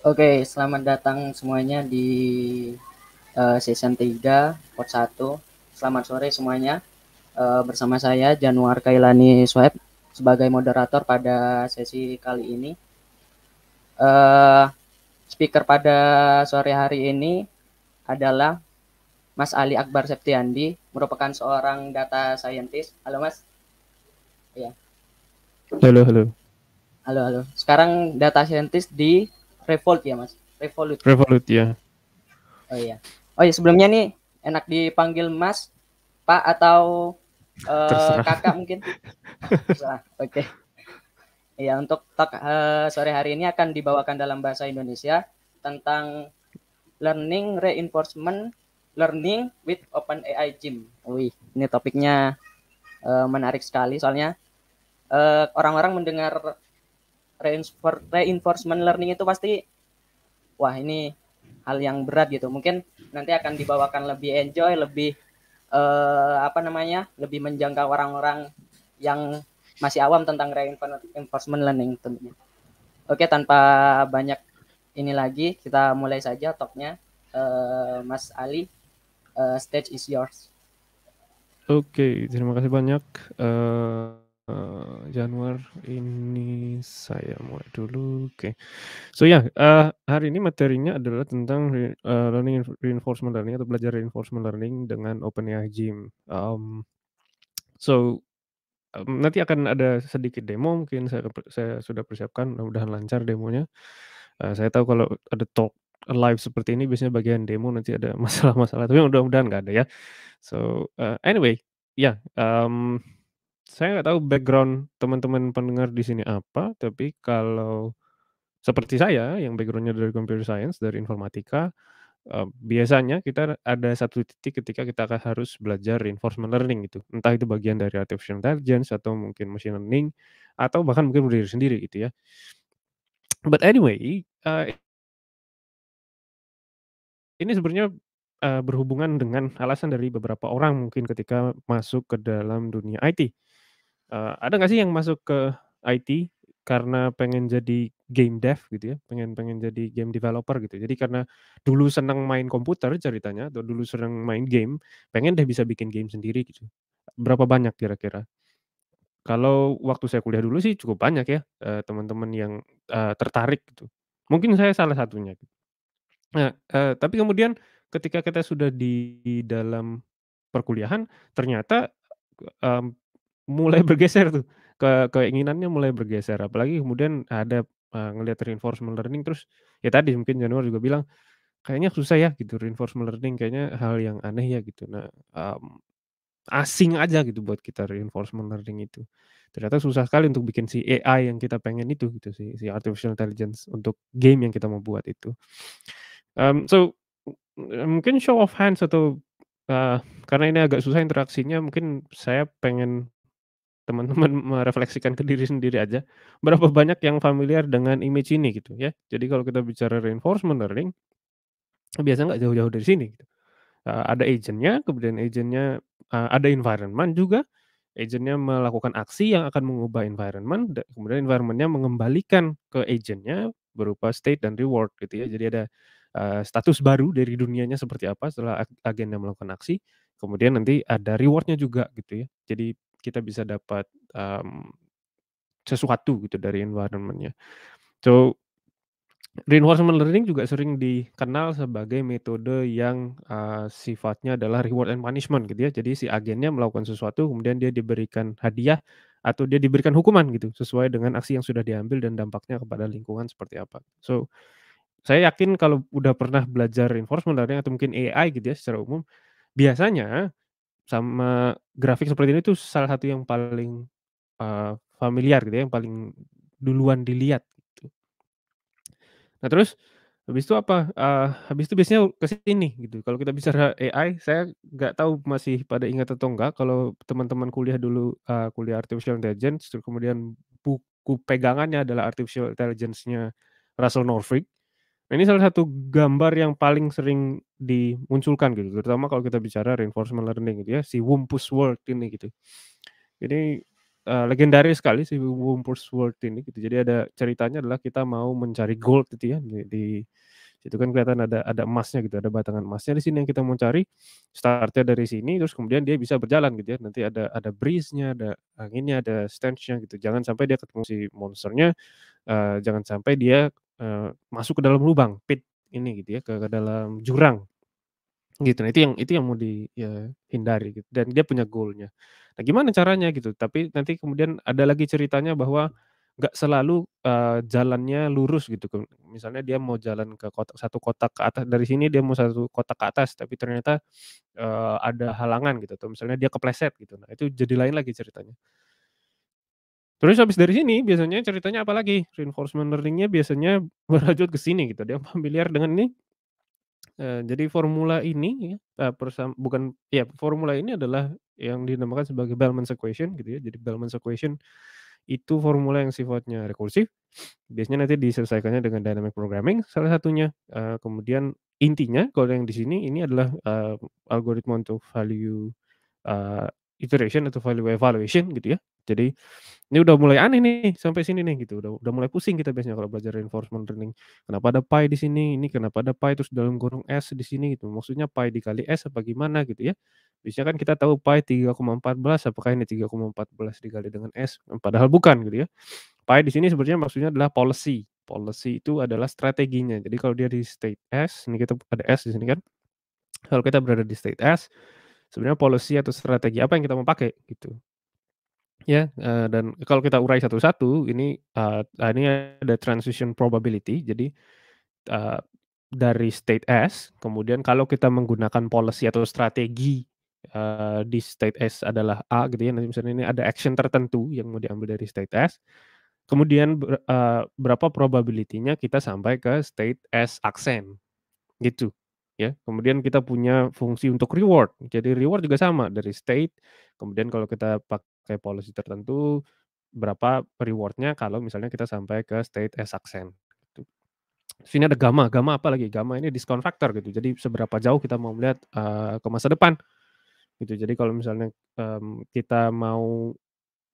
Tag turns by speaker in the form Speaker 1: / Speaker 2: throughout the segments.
Speaker 1: Oke, selamat datang semuanya di season 3 pot 1. Selamat sore semuanya. Bersama saya Januar Kailani Sweb sebagai moderator pada sesi kali ini. Eh, Speaker pada sore hari ini adalah Mas Ali Akbar Septiandi, merupakan seorang data scientist. Halo Mas. Ya,
Speaker 2: Halo, halo.
Speaker 1: halo halo. Sekarang data scientist di Revolt ya Mas. Revolut.
Speaker 2: Revolut ya.
Speaker 1: Oh iya. Oh iya, sebelumnya nih enak dipanggil Mas, Pak atau
Speaker 2: Terserah.
Speaker 1: Kakak mungkin? Terserah. Oke. Iya, untuk talk sore hari ini akan dibawakan dalam bahasa Indonesia tentang learning reinforcement learning with OpenAI Gym. Wih, ini topiknya menarik sekali soalnya orang-orang mendengar reinforcement learning itu pasti wah ini hal yang berat gitu. Mungkin nanti akan dibawakan lebih enjoy, lebih apa namanya, lebih menjangkau orang-orang yang masih awam tentang reinforcement learning tentunya. Oke, tanpa banyak ini lagi, kita mulai saja talknya. Mas Ali, stage is yours.
Speaker 2: Oke, terima kasih banyak. Januar, ini saya mulai dulu. Oke. So ya, hari ini materinya adalah tentang learning reinforcement learning atau belajar reinforcement learning dengan OpenAI Gym. So, nanti akan ada sedikit demo mungkin saya sudah persiapkan, mudah-mudahan lancar demonya. Saya tahu kalau ada talk live seperti ini biasanya bagian demo nanti ada masalah-masalah, tapi mudah-mudahan nggak ada ya. So, anyway, ya, saya nggak tahu background teman-teman pendengar di sini apa, tapi kalau seperti saya yang background-nya dari computer science, dari informatika, biasanya kita ada satu titik ketika kita akan harus belajar reinforcement learning gitu. Entah itu bagian dari artificial intelligence atau mungkin machine learning, atau bahkan mungkin berdiri sendiri gitu ya. But anyway, ini sebenarnya, berhubungan dengan alasan dari beberapa orang mungkin ketika masuk ke dalam dunia IT. Ada nggak sih yang masuk ke IT karena pengen jadi game dev gitu ya, pengen pengen jadi game developer gitu. Jadi karena dulu senang main komputer ceritanya atau dulu senang main game, pengen deh bisa bikin game sendiri gitu. Berapa banyak kira-kira? Kalau waktu saya kuliah dulu sih cukup banyak ya, teman-teman yang, tertarik gitu. Mungkin saya salah satunya. Nah, tapi kemudian ketika kita sudah di dalam perkuliahan, ternyata, mmm, mulai bergeser tuh, keinginannya mulai bergeser. Apalagi kemudian ada, ngelihat reinforcement learning terus ya tadi mungkin Januar juga bilang, "Kayaknya susah ya gitu reinforcement learning, kayaknya hal yang aneh ya," gitu. Nah, asing aja gitu buat kita reinforcement learning itu. Ternyata susah sekali untuk bikin si AI yang kita pengen itu gitu, si artificial intelligence untuk game yang kita mau buat itu. So, mungkin show of hands atau, karena ini agak susah interaksinya mungkin saya pengen teman-teman merefleksikan ke diri sendiri aja, berapa banyak yang familiar dengan image ini gitu ya. Jadi kalau kita bicara reinforcement learning, biasanya nggak jauh-jauh dari sini gitu. Ada agent-nya, kemudian agent-nya, ada environment juga, agent-nya melakukan aksi yang akan mengubah environment, kemudian environment-nya mengembalikan ke agent-nya berupa state dan reward gitu ya. Jadi ada, status baru dari dunianya seperti apa setelah agennya melakukan aksi, kemudian nanti ada reward-nya juga gitu ya. Jadi kita bisa dapat, sesuatu gitu dari environment-nya. So, reinforcement learning juga sering dikenal sebagai metode yang, sifatnya adalah reward and punishment gitu ya. Jadi si agennya melakukan sesuatu kemudian dia diberikan hadiah atau dia diberikan hukuman gitu, sesuai dengan aksi yang sudah diambil dan dampaknya kepada lingkungan seperti apa. So, saya yakin kalau udah pernah belajar reinforcement learning atau mungkin AI gitu ya secara umum, biasanya sama grafik seperti ini tuh salah satu yang paling, familiar gitu ya, yang paling duluan dilihat gitu. Nah terus, habis itu apa, habis itu biasanya ke sini gitu. Kalau kita bicara AI, saya nggak tahu masih pada ingat atau enggak kalau teman-teman kuliah dulu, kuliah artificial intelligence, terus kemudian buku pegangannya adalah artificial intelligence-nya Russell Norvig. Nah ini salah satu gambar yang paling sering dimunculkan gitu, terutama kalau kita bicara reinforcement learning gitu ya, si Wumpus World ini gitu. Ini legendaris sekali si Whompers World ini gitu. Jadi ada ceritanya adalah kita mau mencari gold gitu ya, di situ kan kelihatan ada emasnya gitu, ada batangan emasnya di sini yang kita mau cari. Start-nya dari sini, terus kemudian dia bisa berjalan gitu ya. Nanti ada breeze-nya, ada anginnya, ada stench-nya gitu. Jangan sampai dia ketemu si monsternya, jangan sampai dia, masuk ke dalam lubang, pit ini gitu ya, ke dalam jurang. Gitu, nah itu yang mau hindari gitu dan dia punya goal-nya. Nah gimana caranya gitu, tapi nanti kemudian ada lagi ceritanya bahwa nggak selalu, jalannya lurus gitu misalnya dia mau jalan ke satu kotak ke atas dari sini dia mau satu kotak ke atas tapi ternyata, ada halangan gitu atau misalnya dia kepleset gitu, nah itu jadi lain lagi ceritanya. Terus habis dari sini biasanya ceritanya apalagi, reinforcement learning-nya biasanya berlanjut ke sini gitu, dia familiar dengan ini. Jadi formula ini ya, bukan ya formula ini adalah yang dinamakan sebagai Bellman's equation gitu ya. Jadi Bellman's equation itu formula yang sifatnya rekursif, biasanya nanti diselesaikannya dengan dynamic programming salah satunya, kemudian intinya kalau yang di sini ini adalah, algoritma untuk value, eee, iteration atau value evaluation gitu ya. Jadi ini udah mulai aneh nih, sampai sini nih gitu, udah mulai pusing kita biasanya kalau belajar reinforcement learning. Kenapa ada pi di sini, ini kenapa ada pi terus dalam kurung S di sini gitu, maksudnya pi dikali S apa gimana gitu ya. Biasanya kan kita tahu pi 3,14, apakah ini 3,14 dikali dengan S, padahal bukan gitu ya. Pi di sini sebenarnya maksudnya adalah policy, policy itu adalah strateginya. Jadi kalau dia di state S, ini kita ada S di sini kan, kalau kita berada di state S, sebenarnya policy atau strategi apa yang kita mau pakai gitu. Ya, dan kalau kita urai satu-satu ini ada transition probability. Jadi, eee, dari state S, kemudian kalau kita menggunakan policy atau strategi, di state S adalah A gitu ya, nanti misalnya ini ada action tertentu yang mau diambil dari state S, kemudian berapa probability-nya kita sampai ke state S aksen. Gitu, ya. Kemudian kita punya fungsi untuk reward. Jadi reward juga sama dari state, kemudian kalau kita pakai policy tertentu, berapa reward-nya kalau misalnya kita sampai ke state as success, gitu. Terus ini ada gamma, gamma apa lagi, gamma ini discount factor gitu. Jadi seberapa jauh kita mau melihat, ke masa depan, gitu. Jadi kalau misalnya, kita mau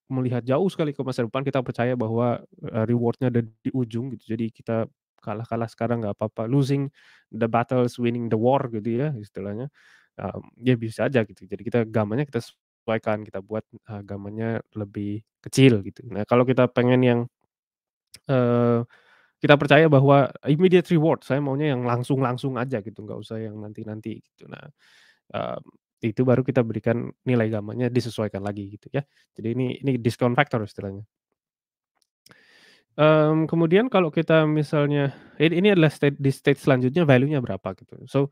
Speaker 2: melihat jauh sekali ke masa depan, kita percaya bahwa, reward-nya ada di ujung gitu. Jadi kita kalah-kalah sekarang nggak apa-apa, losing the battles, winning the war gitu ya istilahnya. Ya bisa aja gitu. Jadi kita gamanya kita sesuaikan, kita buat, gamanya lebih kecil gitu. Nah kalau kita pengen yang, eee, kita percaya bahwa immediate reward, saya maunya yang langsung-langsung aja gitu, nggak usah yang nanti-nanti gitu. Nah, Eee, itu baru kita berikan nilai gamanya disesuaikan lagi gitu ya. Jadi ini discount factor istilahnya. Kemudian kalau kita misalnya ini adalah di state selanjutnya value-nya berapa gitu. So,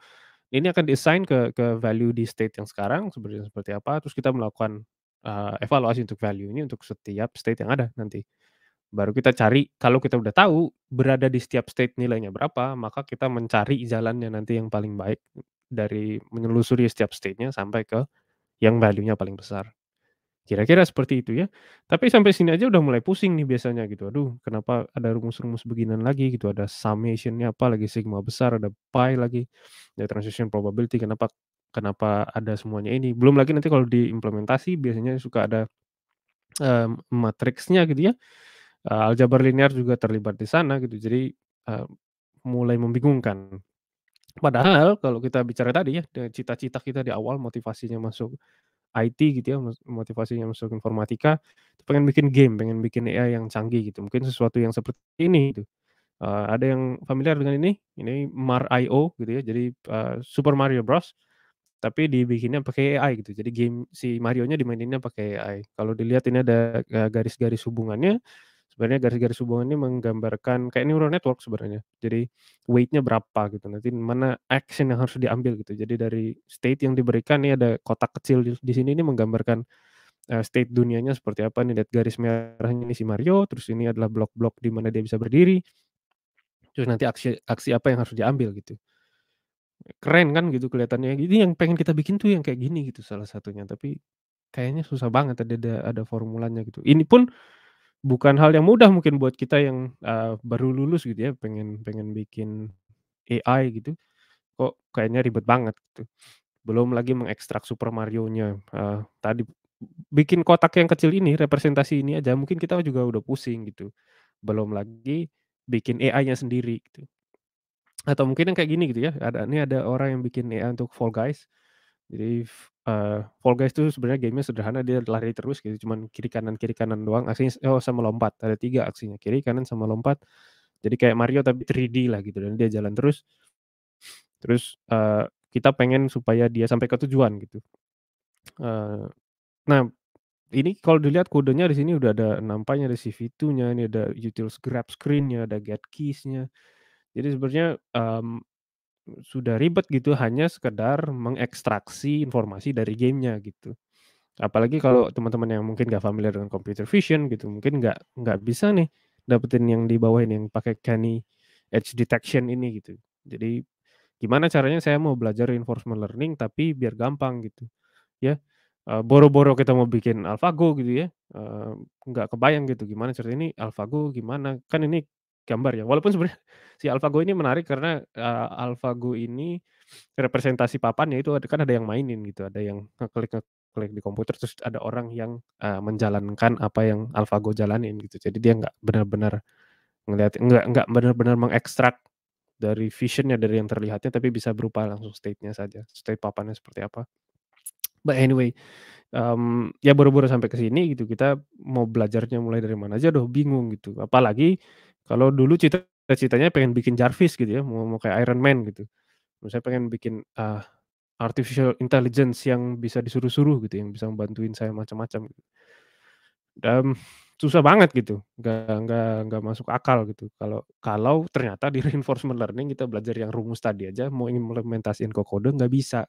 Speaker 2: ini akan di-assign ke value di state yang sekarang sebenarnya seperti apa, terus kita melakukan, evaluasi untuk value ini untuk setiap state yang ada nanti. Baru kita cari kalau kita udah tahu berada di setiap state nilainya berapa, maka kita mencari jalannya nanti yang paling baik dari menelusuri setiap state-nya sampai ke yang value-nya paling besar. Kira-kira seperti itu ya. Tapi sampai sini aja udah mulai pusing nih biasanya gitu. Aduh kenapa ada rumus-rumus beginian lagi gitu, ada summation-nya apa lagi, sigma besar, ada pi lagi, ada transition probability, kenapa kenapa ada semuanya ini. Belum lagi nanti kalau diimplementasi biasanya suka ada, matriksnya gitu ya, aljabar linear juga terlibat di sana gitu. Jadi, mulai membingungkan. Padahal kalau kita bicara tadi ya, cita-cita kita di awal motivasinya masuk IT gitu ya, motivasinya masuk informatika, pengen bikin game, pengen bikin AI yang canggih gitu, mungkin sesuatu yang seperti ini gitu. Ada yang familiar dengan ini Mar.io gitu ya, jadi, Super Mario Bros, tapi dibikinnya pakai AI gitu, jadi game si Marionya dimaininnya pakai AI. Kalau dilihat ini ada, garis-garis hubungannya, sebenarnya garis-garis hubungannya menggambarkan kayak neural network sebenarnya. Jadi weight-nya berapa gitu, nanti mana action yang harus diambil gitu. Jadi dari state yang diberikan nih ada kotak kecil di sini ini menggambarkan, state dunianya seperti apa nih, lihat garis merahnya ini si Mario, terus ini adalah blok-blok di mana dia bisa berdiri, terus nanti aksi aksi apa yang harus diambil gitu. Keren kan gitu kelihatannya, ini yang pengen kita bikin tuh yang kayak gini gitu salah satunya, tapi kayaknya susah banget ada formulanya gitu. Ini pun bukan hal yang mudah mungkin buat kita yang, baru lulus gitu ya, pengen pengen bikin AI gitu, kok kayaknya ribet banget gitu. Belum lagi mengekstrak Super Mario-nya, tadi bikin kotak yang kecil ini, representasi ini aja mungkin kita juga udah pusing gitu. Belum lagi bikin AI-nya sendiri gitu. Atau mungkin yang kayak gini gitu ya, ada orang yang bikin AI untuk Fall Guys. Jadi Fall Guys tuh sebenarnya game-nya sederhana, dia lari terus gitu, cuman kiri kanan doang, aksinya sama lompat, ada 3 aksinya, kiri, kanan, sama lompat. Jadi kayak Mario tapi 3D lah gitu dan dia jalan terus, kita pengen supaya dia sampai ke tujuan gitu. Eee, nah ini kalau dilihat kodenya di sini udah ada nampaknya ada CV2-nya, ini ada utils grab screen-nya, ada get keys-nya. Jadi sebenarnya, sudah ribet gitu hanya sekedar mengekstraksi informasi dari game-nya gitu. Apalagi kalau teman-teman yang mungkin nggak familiar dengan computer vision gitu, mungkin nggak bisa nih dapetin yang di bawah ini, yang pakai Canny Edge Detection ini gitu. Jadi gimana caranya saya mau belajar reinforcement learning tapi biar gampang gitu ya, boro-boro kita mau bikin AlphaGo gitu ya, nggak kebayang gitu gimana caranya ini AlphaGo gimana, kan ini gambar ya, walaupun sebenarnya si AlphaGo ini menarik karena, AlphaGo ini representasi papannya itu kan ada yang mainin gitu, ada yang ngeklik di komputer, terus ada orang yang, menjalankan apa yang AlphaGo jalanin gitu. Jadi dia nggak benar-benar nggak benar-benar mengekstrak dari vision-nya, dari yang terlihatnya, tapi bisa berupa langsung state-nya saja, state papannya seperti apa. But anyway, ya boro-boro sampai ke sini gitu, kita mau belajarnya mulai dari mana aja udah bingung gitu. Apalagi kalau dulu cita-citanya pengen bikin Jarvis gitu ya, mau mau kayak Iron Man gitu. Saya pengen bikin, artificial intelligence yang bisa disuruh-suruh gitu, yang bisa membantuin saya macam-macam gitu. Dan susah banget gitu, nggak masuk akal gitu. Kalau kalau ternyata di reinforcement learning kita belajar yang rumus tadi aja, mau implementasiin ke kode nggak bisa.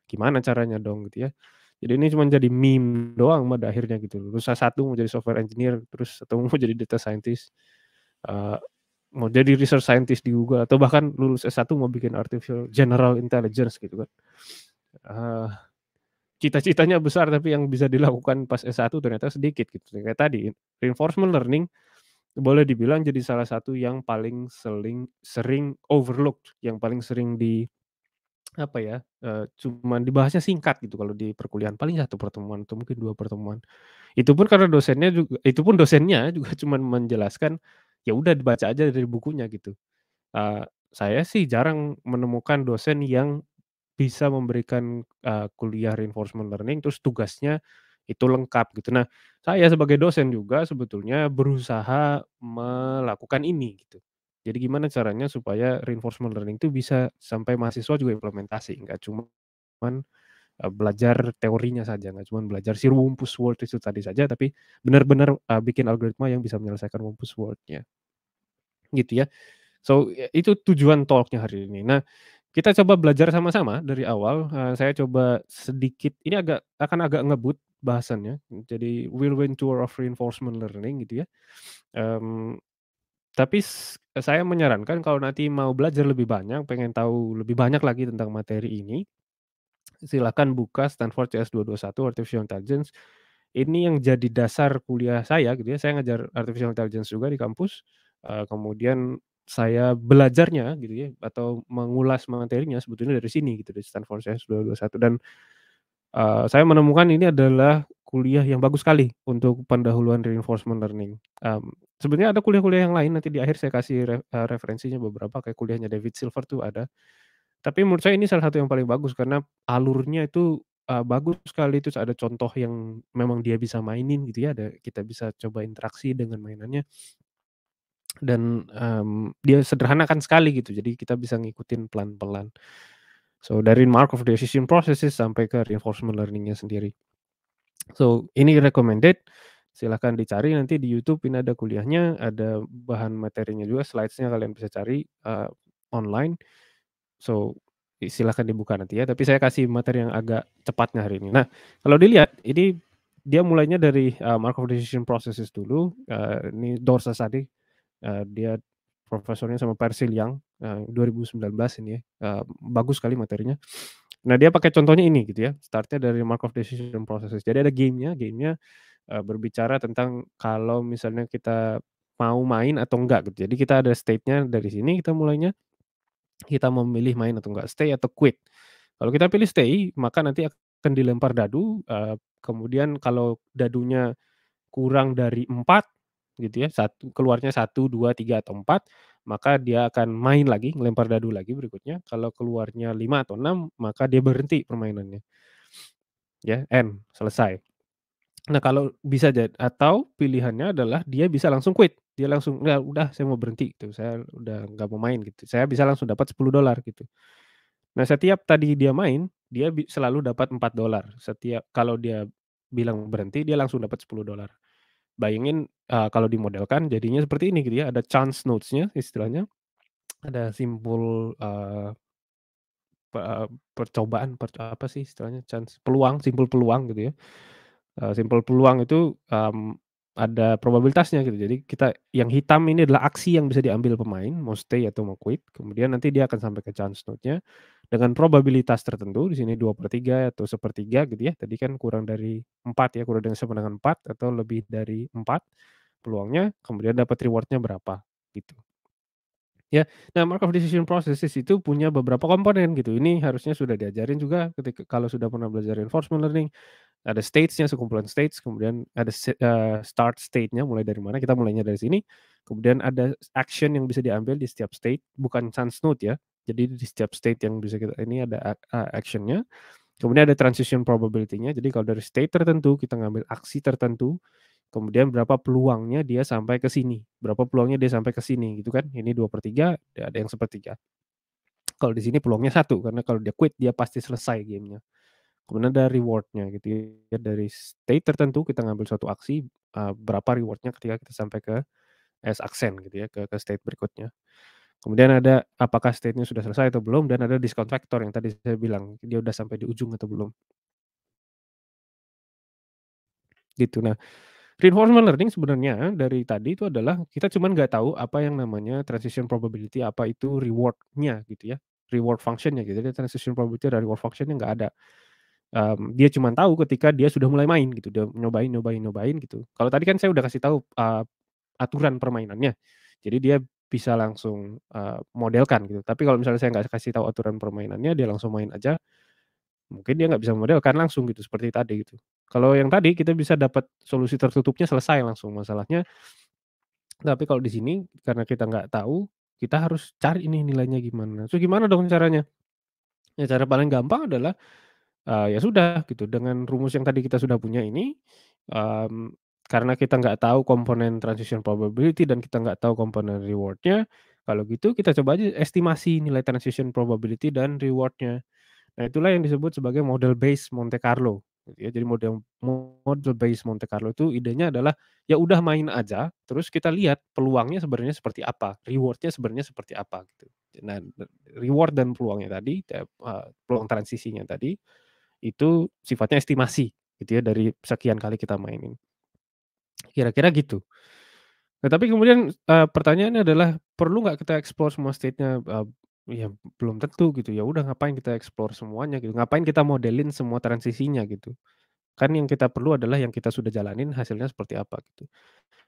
Speaker 2: Gimana caranya dong gitu ya. Jadi ini cuman jadi meme doang pada akhirnya gitu. Lulus S1 mau jadi software engineer, terus atau mau jadi data scientist, eee, mau jadi research scientist di Google, atau bahkan lulus S1 mau bikin artificial general intelligence gitu kan. Eee, cita-citanya besar tapi yang bisa dilakukan pas S1 ternyata sedikit gitu. Kayak tadi, reinforcement learning boleh dibilang jadi salah satu yang paling sering overlooked, yang paling sering apa ya, cuman dibahasnya singkat gitu kalau di perkuliahan, paling 1 pertemuan atau mungkin 2 pertemuan. Itu pun dosennya juga cuman menjelaskan, ya udah dibaca aja dari bukunya gitu. Saya sih jarang menemukan dosen yang bisa memberikan, kuliah reinforcement learning, terus tugasnya itu lengkap gitu. Nah, saya sebagai dosen juga sebetulnya berusaha melakukan ini gitu. Jadi gimana caranya supaya reinforcement learning itu bisa sampai mahasiswa juga implementasi, nggak cuman, belajar teorinya saja, nggak cuman belajar si rumpus Word itu tadi saja, tapi benar-benar, bikin algoritma yang bisa menyelesaikan rumpus Word-nya, gitu ya. So, itu tujuan talk-nya hari ini. Nah, kita coba belajar sama-sama dari awal, saya coba sedikit ini agak ngebut bahasannya, jadi whirlwind tour of reinforcement learning gitu ya. Mmm, tapi saya menyarankan kalau nanti mau belajar lebih banyak, pengen tahu lebih banyak lagi tentang materi ini, silakan buka Stanford CS221 Artificial Intelligence. Ini yang jadi dasar kuliah saya gitu ya, saya ngajar Artificial Intelligence juga di kampus, kemudian saya belajarnya gitu ya, atau mengulas materinya sebetulnya dari sini gitu, dari Stanford CS221 dan, saya menemukan ini adalah kuliah yang bagus sekali untuk pendahuluan reinforcement learning. Sebenarnya ada kuliah-kuliah yang lain, nanti di akhir saya kasih referensinya beberapa, kayak kuliahnya David Silver tuh ada. Tapi menurut saya ini salah satu yang paling bagus karena alurnya itu, bagus sekali, terus ada contoh yang memang dia bisa mainin gitu ya, kita bisa coba interaksi dengan mainannya dan, dia sederhanakan sekali gitu, jadi kita bisa ngikutin pelan-pelan. So, dari Markov decision processes sampai ke reinforcement learning-nya sendiri. So, ini recommended, silahkan dicari nanti di YouTube, ini ada kuliahnya, ada bahan materinya juga, slides-nya kalian bisa cari, online. So, silakan dibuka nanti ya, tapi saya kasih materi yang agak cepatnya hari ini. Nah, kalau dilihat ini dia mulainya dari, Markov decision processes dulu, ini Dorsas tadi, dia profesornya sama Persil Yang, 2019 ini ya, bagus sekali materinya. Nah, dia pakai contohnya ini gitu ya, start-nya dari Markov decision processes. Jadi ada game-nya, berbicara tentang kalau misalnya kita mau main atau enggak gitu. Jadi kita ada state-nya dari sini kita mulainya. Kita mau memilih main atau enggak, stay atau quit. Kalau kita pilih stay, maka nanti akan dilempar dadu, kemudian kalau dadunya kurang dari 4 gitu ya, keluarnya 1, 2, 3 atau 4, maka dia akan main lagi, ngelempar dadu lagi berikutnya. Kalau keluarnya 5 atau 6, maka dia berhenti permainannya. Ya, end, selesai. Nah, kalau bisa atau pilihannya adalah dia bisa langsung quit, dia langsung, "Nggak, udah saya mau berhenti," gitu, "saya udah nggak mau main," gitu. Saya bisa langsung dapat $10 gitu. Nah, setiap tadi dia main, dia selalu dapat $4. Setiap kalau dia bilang berhenti, dia langsung dapat $10. Bayangin, kalau dimodelkan jadinya seperti ini gitu ya, ada chance notes-nya istilahnya, ada simpul, percobaan, apa sih istilahnya, peluang, simpul peluang gitu ya. Simpul peluang itu, ada probabilitasnya gitu. Jadi yang hitam ini adalah aksi yang bisa diambil pemain, mau stay atau mau quit, kemudian nanti dia akan sampai ke chance note-nya dengan probabilitas tertentu, di sini 2/3 atau 1/3 gitu ya. Tadi kan kurang dari 4 ya, kurang dari sama dengan 4 atau lebih dari 4 peluangnya, kemudian dapat reward-nya berapa, gitu. Ya, nah Markov decision processes itu punya beberapa komponen gitu. Ini harusnya sudah diajarin juga ketika kalau sudah pernah belajar reinforcement learning. Ada stage-nya, sekumpulan stage, kemudian ada start state-nya, mulai dari mana, kita mulainya dari sini. Kemudian ada action yang bisa diambil di setiap state, bukan chance note ya. Jadi di setiap state yang bisa kita ini ada action-nya. Kemudian ada transition probability-nya, jadi kalau dari state tertentu kita ngambil aksi tertentu, kemudian berapa peluangnya dia sampai ke sini, berapa peluangnya dia sampai ke sini gitu kan. Ini 2/3, ada yang 1/3. Kalau di sini peluangnya 1, karena kalau dia quit dia pasti selesai game-nya. Kemudian ada reward-nya gitu ya, dari state tertentu kita ngambil suatu aksi, berapa reward-nya ketika kita sampai ke ascent gitu ya, ke state berikutnya. Kemudian ada apakah state-nya sudah selesai atau belum, dan ada discount factor yang tadi saya bilang, dia udah sampai di ujung atau belum, gitu. Nah, reinforcement learning sebenarnya dari tadi itu adalah kita cuman nggak tahu apa yang namanya transition probability, apa itu reward-nya gitu ya, reward function-nya gitu. Jadi transition probability dan reward function-nya nggak ada. Dia cuman tahu ketika dia sudah mulai main gitu, dia nyobain gitu. Kalau tadi kan saya udah kasih tahu, aturan permainannya, jadi dia bisa langsung, modelkan gitu. Tapi kalau misalnya saya nggak kasih tahu aturan permainannya, dia langsung main aja, mungkin dia nggak bisa modelkan langsung gitu, seperti tadi gitu. Kalau yang tadi kita bisa dapat solusi tertutupnya, selesai langsung masalahnya. Tapi kalau di sini karena kita nggak tahu, kita harus cari ini nilainya gimana. Terus gimana dong caranya? Ya cara paling gampang adalah, ya sudah gitu, dengan rumus yang tadi kita sudah punya ini, mmm, karena kita nggak tahu komponen transition probability dan kita nggak tahu komponen reward-nya, kalau gitu kita coba aja estimasi nilai transition probability dan reward-nya. Nah, itulah yang disebut sebagai model based Monte Carlo, gitu ya. Jadi model based Monte Carlo itu idenya adalah, ya udah main aja, terus kita lihat peluangnya sebenarnya seperti apa, reward-nya sebenarnya seperti apa, gitu. Nah, reward dan peluangnya tadi, peluang transisinya tadi, itu sifatnya estimasi, gitu ya, dari sekian kali kita mainin. Kira-kira gitu. Nah, tapi kemudian, pertanyaannya adalah, perlu nggak kita explore semua state-nya? Ya belum tentu gitu, ya udah ngapain kita explore semuanya gitu, ngapain kita modelin semua transisinya gitu. Kan yang kita perlu adalah yang kita sudah jalanin hasilnya seperti apa gitu.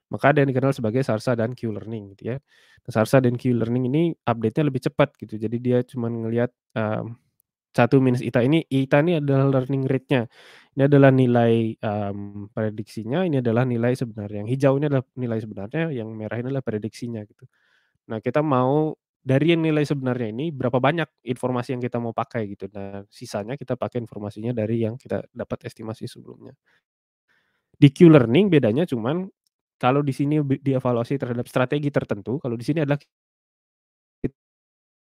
Speaker 2: Maka ada yang dikenal sebagai SARSA dan Q-learning gitu ya. Nah, SARSA dan Q-learning ini update-nya lebih cepat gitu, jadi dia cuman ngelihat, 1 minus ita ini adalah learning rate-nya. Ini adalah nilai, prediksinya, ini adalah nilai sebenarnya. Yang hijau ini adalah nilai sebenarnya, yang merah ini adalah prediksinya gitu. Nah, kita mau dari yang nilai sebenarnya ini berapa banyak informasi yang kita mau pakai gitu. Nah, sisanya kita pakai informasinya dari yang kita dapat estimasi sebelumnya. Di Q-learning bedanya cuman kalau di sini dievaluasi terhadap strategi tertentu, kalau di sini adalah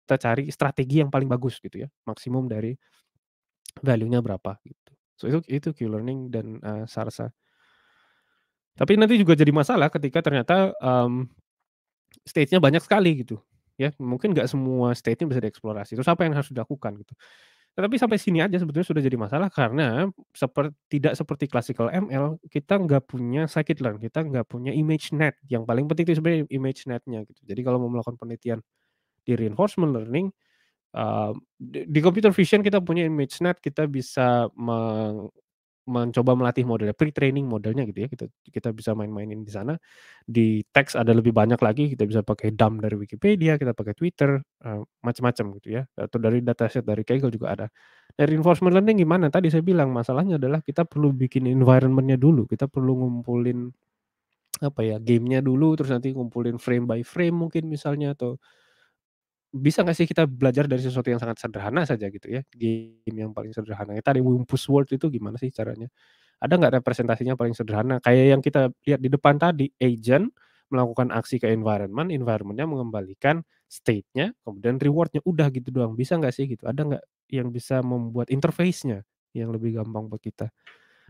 Speaker 2: kita cari strategi yang paling bagus gitu ya, maksimum dari value-nya berapa gitu. So itu Q-learning dan, SARSA. Tapi nanti juga jadi masalah ketika ternyata, stage-nya banyak sekali gitu, ya. Mungkin nggak semua stage-nya bisa dieksplorasi, terus apa yang harus dilakukan gitu. Tetapi sampai sini aja sebetulnya sudah jadi masalah karena tidak seperti classical ML, kita nggak punya scikit-learn, kita nggak punya ImageNet, yang paling penting itu sebenarnya ImageNet-nya gitu. Jadi kalau mau melakukan penelitian di reinforcement learning, di computer vision kita punya ImageNet, kita bisa mencoba melatih modelnya, pre-training modelnya gitu ya, kita kita bisa main-mainin di sana. Di teks ada lebih banyak lagi, kita bisa pakai dump dari Wikipedia, kita pakai Twitter, macam-macam gitu ya, atau dari dataset dari Kaggle juga ada. Reinforcement learning gimana? Tadi saya bilang masalahnya adalah kita perlu bikin environment-nya dulu, kita perlu ngumpulin, apa ya, game-nya dulu, terus nanti ngumpulin frame by frame mungkin misalnya, atau bisa nggak sih kita belajar dari sesuatu yang sangat sederhana saja gitu ya, game yang paling sederhana. Tadi Wumpus World itu gimana sih caranya? Ada nggak representasinya paling sederhana? Kayak yang kita lihat di depan tadi, agent melakukan aksi ke environment, environment-nya mengembalikan state-nya, kemudian reward-nya, udah gitu doang. Bisa nggak sih gitu? Ada nggak yang bisa membuat interface-nya yang lebih gampang buat kita?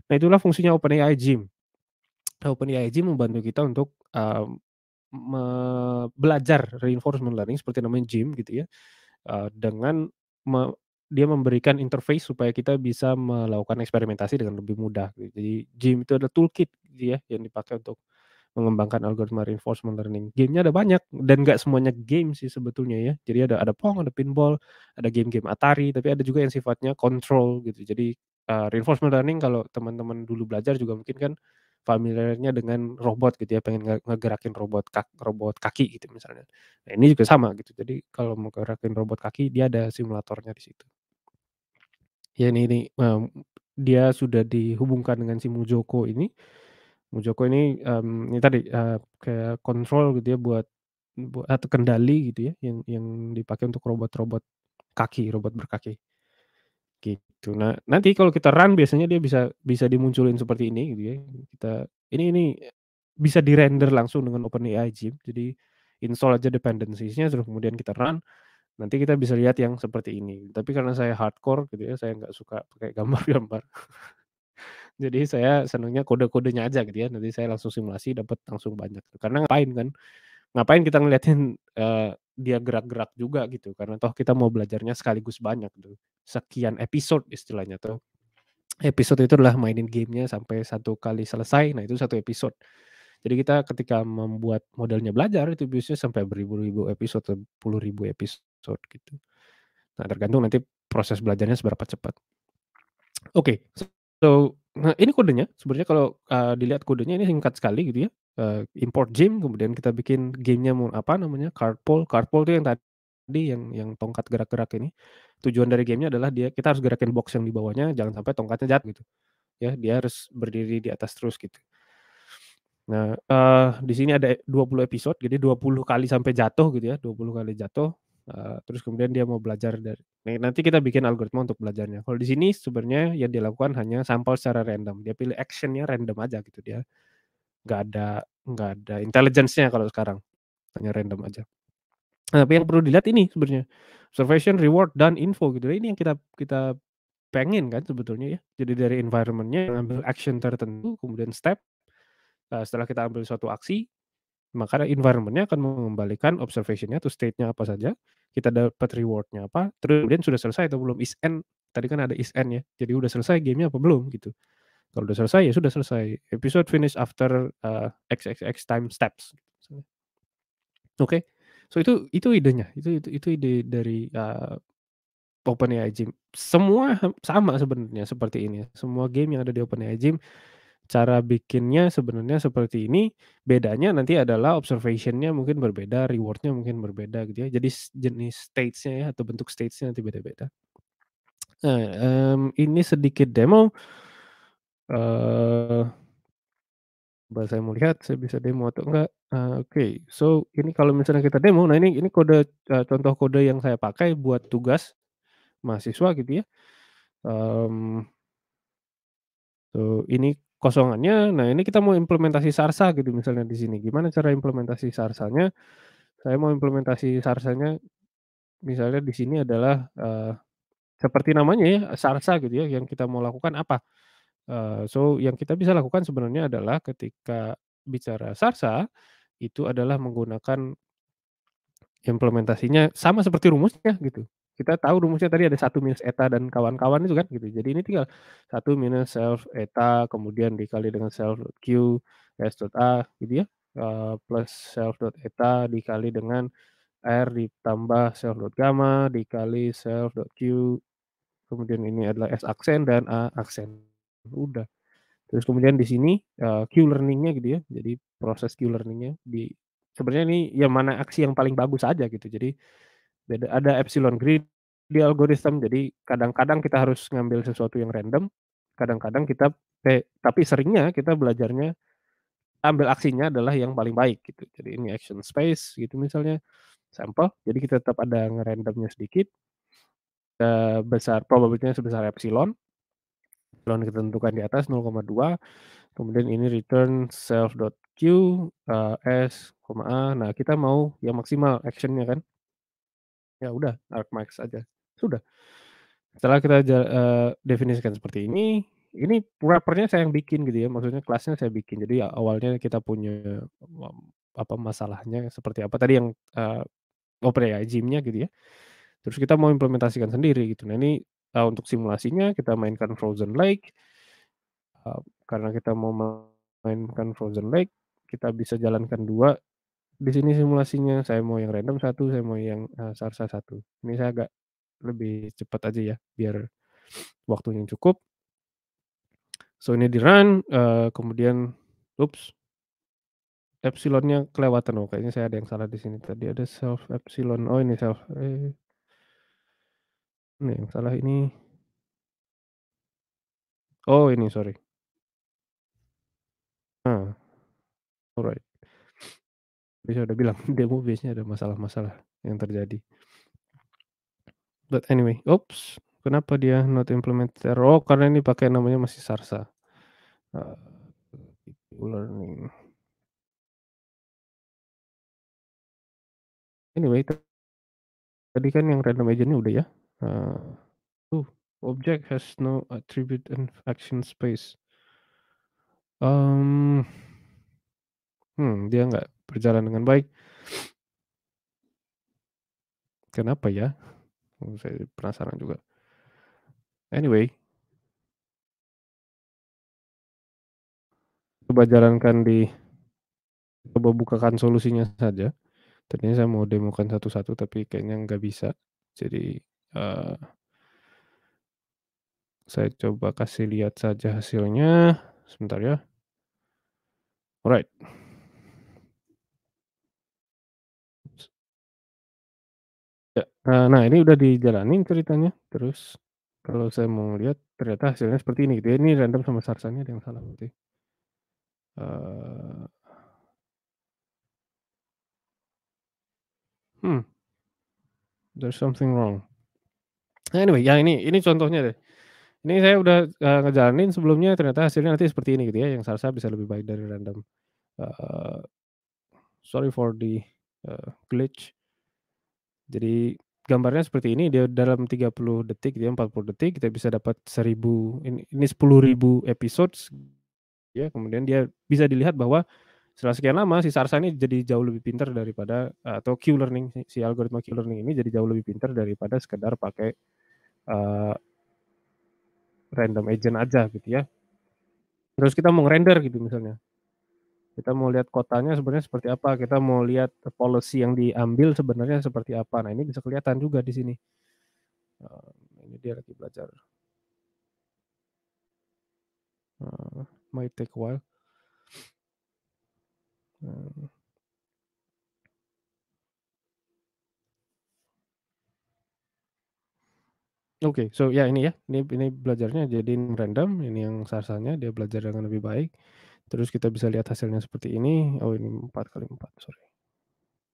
Speaker 2: Nah, itulah fungsinya OpenAI Gym. OpenAI Gym membantu kita untuk, belajar reinforcement learning seperti namanya gym gitu ya, dengan me dia memberikan interface supaya kita bisa melakukan eksperimentasi dengan lebih mudah gitu. Jadi gym itu adalah toolkit gitu ya yang dipakai untuk mengembangkan algoritma reinforcement learning. Game-nya ada banyak dan nggak semuanya game sih sebetulnya ya. Jadi ada Pong, ada pinball, ada game-game Atari, tapi ada juga yang sifatnya control gitu. Jadi, reinforcement learning kalau teman-teman dulu belajar juga mungkin kan familiarnya dengan robot gitu ya, pengen ngegerakin robot kaki gitu misalnya. Nah, ini juga sama gitu. Jadi kalau mau gerakin robot kaki dia ada simulatornya di situ. Ya ini, dia sudah dihubungkan dengan si Mujoko ini. Mujoko ini, ini tadi, kayak kontrol gitu ya buat atau kendali gitu ya yang dipakai untuk robot-robot kaki, robot berkaki, gitu. Nah, nanti kalau kita run biasanya dia bisa bisa dimunculin seperti ini gitu ya. Ini bisa di-render langsung dengan OpenAI Gym. Jadi install aja dependencies-nya terus kemudian kita run, nanti kita bisa lihat yang seperti ini. Tapi karena saya hardcore gitu ya, saya nggak suka pakai gambar-gambar. Jadi saya senangnya kode-kodenya aja gitu ya, nanti saya langsung simulasi dapat langsung banyak. Karena ngapain kan, ngapain kita ngeliatin, dia gerak-gerak juga gitu, karena toh kita mau belajarnya sekaligus banyak gitu. Sekian episode istilahnya tuh. Episode itu adalah mainin game-nya sampai satu kali selesai, nah itu satu episode. Jadi kita ketika membuat modelnya belajar itu biasanya sampai beribu-ribu episode, puluh ribu episode gitu. Nah tergantung nanti proses belajarnya seberapa cepat. Oke, nah ini kodenya sebenarnya kalau, dilihat kodenya ini singkat sekali gitu ya, import gym kemudian kita bikin game-nya mau apa namanya, cardpole. Cardpole itu yang tadi yang tongkat gerak-gerak ini. Tujuan dari game-nya adalah kita harus gerakin box yang di bawahnya jangan sampai tongkatnya jatuh gitu, ya. Dia harus berdiri di atas terus gitu. Nah, di sini ada 20 episode, jadi 20 kali sampai jatuh gitu ya, 20 kali jatuh, terus kemudian dia mau belajar dari nanti kita bikin algoritma untuk belajarnya. Kalau di sini sebenarnya yang dilakukan hanya sampel secara random, dia pilih action-nya random aja gitu, dia nggak ada intelligence-nya kalau sekarang, hanya random aja. Nah, tapi yang perlu dilihat ini sebenarnya, observation, reward, dan info gitu. Ini yang kita kita pengen kan sebetulnya ya. Jadi dari environment-nya ngambil action tertentu, kemudian step, setelah kita ambil suatu aksi, maka environment-nya akan mengembalikan observation-nya atau state-nya apa saja, kita dapat reward-nya apa, terus kemudian sudah selesai atau belum, is end, tadi kan ada is end ya, jadi udah selesai game-nya apa belum gitu. Kalau udah selesai, ya sudah selesai, episode finish after, XXX time steps, misalnya. Oke, so itu idenya, itu ide dari, OpenAI Gym. Semua sama sebenarnya seperti ini, semua game yang ada di OpenAI Gym, cara bikinnya sebenarnya seperti ini, bedanya nanti adalah observation-nya mungkin berbeda, reward-nya mungkin berbeda gitu ya. Jadi jenis stage-nya ya atau bentuk stage-nya nanti beda-beda. Nah, ini sedikit demo, eee, coba saya mau lihat saya bisa demo atau enggak. Oke, so ini kalau misalnya kita demo, nah ini kode, contoh kode yang saya pakai buat tugas mahasiswa gitu ya. Mmm ini kosongannya, nah ini kita mau implementasi Sarsa gitu misalnya di sini. Gimana cara implementasi Sarsanya? Saya mau implementasi Sarsanya misalnya di sini adalah, seperti namanya ya, Sarsa gitu ya, yang kita mau lakukan apa? Yang kita bisa lakukan sebenarnya adalah ketika bicara Sarsa, itu adalah menggunakan implementasinya sama seperti rumusnya gitu. Kita tahu rumusnya tadi ada satu minus eta dan kawan-kawan itu kan gitu. Jadi ini tinggal satu minus self eta kemudian dikali dengan self.q s.a gitu ya, plus self.eta dikali dengan r ditambah self.gamma dikali self.q, kemudian ini adalah s aksen dan a aksen. Udah. Terus kemudian di sini, Q learning-nya gitu ya, jadi proses Q learning-nya sebenarnya ini yang mana aksi yang paling bagus aja gitu. Jadi ada epsilon grid di algoritma. Jadi kadang-kadang kita harus ngambil sesuatu yang random, kadang-kadang kita tapi seringnya kita belajarnya ambil aksinya adalah yang paling baik gitu. Jadi ini action space gitu misalnya, sampel, jadi kita tetap ada nge-randomnya sedikit, besar probability-nya sebesar epsilon, epsilon kita tentukan di atas 0,2, kemudian ini return self.q, s, a. Nah, kita mau yang maksimal action-nya kan, ya udah argmax aja, sudah. Setelah kita definisikan seperti ini wrapper-nya saya yang bikin gitu ya, maksudnya kelasnya saya bikin. Jadi awalnya kita punya, masalahnya seperti apa tadi yang, OpenAI Gym-nya gitu ya. Terus kita mau implementasikan sendiri gitu. Nah ini, untuk simulasinya kita mainkan Frozen Lake, karena kita mau mainkan Frozen Lake, kita bisa jalankan 2 di sini simulasinya. Saya mau yang random 1, saya mau yang, Sarsa 1. Ini saya agak lebih cepat aja ya, biar waktunya cukup. So ini di-run, kemudian oops, epsilonnya kelewatan. Oh, kayaknya saya ada yang salah di sini. Tadi ada self epsilon. Oh, ini self ini yang salah ini. Oh, ini sorry. Ah, alright. Tadi saya udah bilang demo base-nya ada masalah-masalah yang terjadi. But anyway, oops, kenapa dia not implemented error? Oh, karena ini pakai namanya masih Sarsa. Eee, learning. Anyway, tadi kan yang random agent-nya udah ya. Eee, object has no attribute and action space. Mmm, dia nggak berjalan dengan baik. Kenapa ya? Saya penasaran juga. Anyway, coba jalankan coba bukakan solusinya saja. Tadinya saya mau demokan satu-satu tapi kayaknya nggak bisa. Jadi, eee, saya coba kasih lihat saja hasilnya. Sebentar ya. Alright. Ya, nah ini udah dijalanin ceritanya. Terus kalau saya mau lihat ternyata hasilnya seperti ini gitu ya. Ini random sama Sarsanya ada yang salah berarti. Eee, hmm, there's something wrong. Anyway, ya ini contohnya deh. Ini saya udah, ngejalanin sebelumnya ternyata hasilnya nanti seperti ini gitu ya, yang Sarsa bisa lebih baik dari random. Eee, sorry for the, glitch. Jadi gambarnya seperti ini, dia dalam 30 detik gitu ya, 40 detik kita bisa dapat 1000 ini 10.000 episodes ya, kemudian dia bisa dilihat bahwa setelah sekian lama si Sarsa ini jadi jauh lebih pintar daripada, atau Q-learning si algoritma Q-learning ini jadi jauh lebih pintar daripada sekedar pakai, eee, random agent aja gitu ya. Terus kita mau nge-render gitu misalnya. Kita mau lihat kotanya sebenarnya seperti apa, kita mau lihat policy yang diambil sebenarnya seperti apa. Nah, ini bisa kelihatan juga di sini. Ini dia lagi belajar, might take a while. Eee, oke, so ya ini ya, ini belajarnya jadiin random, ini yang Sarsanya dia belajar dengan lebih baik. Terus kita bisa lihat hasilnya seperti ini. Oh, ini 4 kali 4, sorry.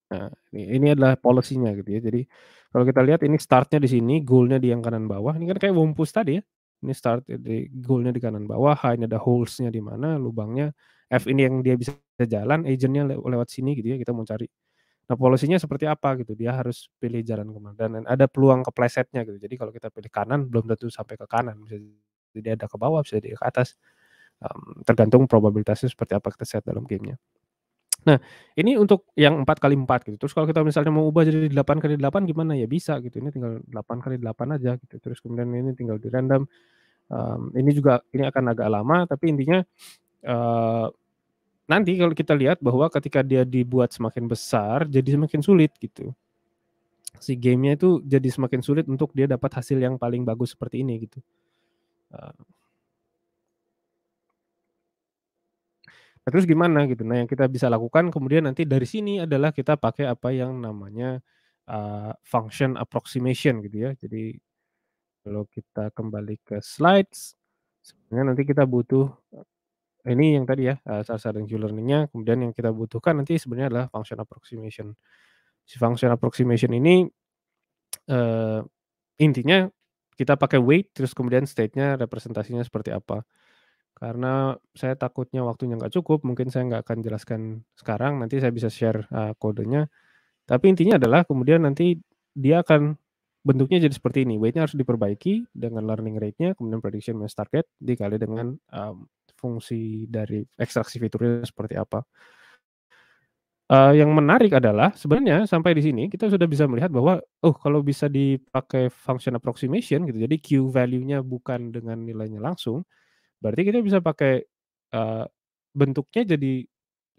Speaker 2: Nah, ini adalah policy-nya gitu ya. Jadi kalau kita lihat ini start-nya di sini, goal-nya di yang kanan bawah, ini kan kayak Wumpus tadi ya. Ini start di goal-nya di kanan bawah, H ini ada holes-nya di mana, lubangnya, F ini yang dia bisa jalan, agent-nya lewat sini gitu ya, kita mau cari. Nah, policy-nya seperti apa gitu, dia harus pilih jalan ke mana dan ada peluang keplesetnya gitu. Jadi kalau kita pilih kanan, belum tentu sampai ke kanan, bisa jadi ada ke bawah, bisa jadi ke atas, tergantung probabilitasnya seperti apa kita set dalam game-nya. Nah, ini untuk yang 4 kali 4 gitu. Terus kalau kita misalnya mau ubah jadi 8 kali 8 gimana? Ya bisa gitu, ini tinggal 8 kali 8 aja gitu. Terus kemudian ini tinggal di-random, ini juga ini akan agak lama, tapi intinya, eee, nanti kalau kita lihat bahwa ketika dia dibuat semakin besar, jadi semakin sulit gitu. Si game-nya itu jadi semakin sulit untuk dia dapat hasil yang paling bagus seperti ini gitu. Eee, nah terus gimana gitu? Nah yang kita bisa lakukan kemudian nanti dari sini adalah kita pakai apa yang namanya function approximation gitu ya. Jadi kalau kita kembali ke slides, sebenarnya nanti kita butuh ini yang tadi ya, sasaran Q learning-nya, kemudian yang kita butuhkan nanti sebenarnya adalah function approximation. Si function approximation ini, eee, intinya kita pakai weight, terus kemudian state-nya representasinya seperti apa. Karena saya takutnya waktunya nggak cukup, mungkin saya nggak akan jelaskan sekarang, nanti saya bisa share, kodenya. Tapi intinya adalah kemudian nanti dia akan bentuknya jadi seperti ini, weight-nya harus diperbaiki dengan learning rate-nya, kemudian prediction minus target dikali dengan, fungsi dari ekstraksi fiturnya seperti apa. Yang menarik adalah sebenarnya sampai di sini kita sudah bisa melihat bahwa, oh kalau bisa dipakai function approximation gitu, jadi Q value-nya bukan dengan nilainya langsung, berarti kita bisa pakai, eee, bentuknya jadi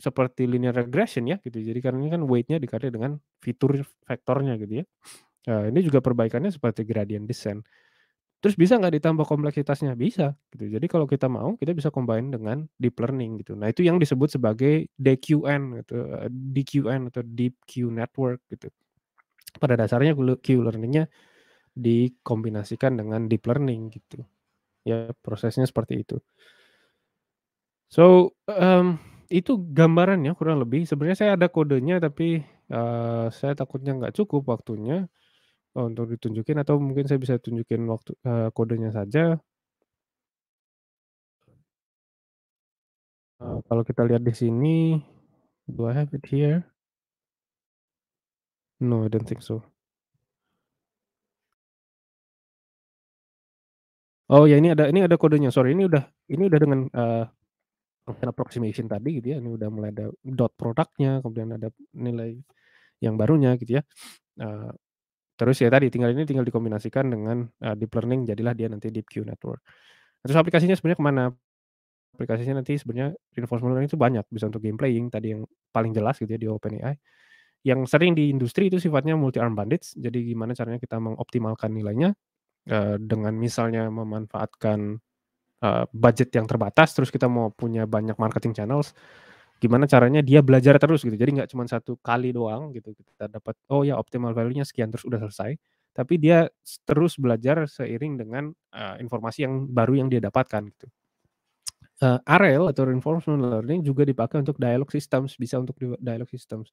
Speaker 2: seperti linear regression ya gitu. Jadi karena ini kan weight-nya dikali dengan fitur vektornya gitu ya. Ini juga perbaikannya seperti gradient descent. Terus bisa nggak ditambah kompleksitasnya? Bisa, gitu. Jadi kalau kita mau, kita bisa combine dengan deep learning gitu. Nah itu yang disebut sebagai DQN gitu, DQN atau Deep Q Network gitu. Pada dasarnya Q learning-nya dikombinasikan dengan deep learning gitu. Ya prosesnya seperti itu. So, itu gambarannya kurang lebih. Sebenarnya saya ada kodenya tapi, saya takutnya nggak cukup waktunya, untuk ditunjukin atau mungkin saya bisa tunjukin waktu kodenya saja. Kalau kita lihat di sini, do I have it here? No, I don't think so. Oh ya ini ada kodenya, sorry ini udah dengan, function approximation tadi gitu ya, ini udah mulai ada dot produknya, kemudian ada nilai yang barunya gitu ya. Eee, Terus ya tadi tinggal dikombinasikan dengan, deep learning jadilah dia nanti deep Q network. Terus aplikasinya sebenarnya ke mana? Aplikasinya nanti sebenarnya reinforcement learning itu banyak, bisa untuk game playing tadi yang paling jelas gitu ya di OpenAI. Yang sering di industri itu sifatnya multi arm bandits, jadi gimana caranya kita mengoptimalkan nilainya, dengan misalnya memanfaatkan, budget yang terbatas, terus kita mau punya banyak marketing channels, gimana caranya dia belajar terus gitu. Jadi nggak cuma satu kali doang gitu kita dapat, oh ya optimal value-nya sekian terus udah selesai, tapi dia terus belajar seiring dengan, informasi yang baru yang dia dapatkan gitu. RL atau reinforcement learning juga dipakai untuk dialog systems, bisa untuk dialog systems.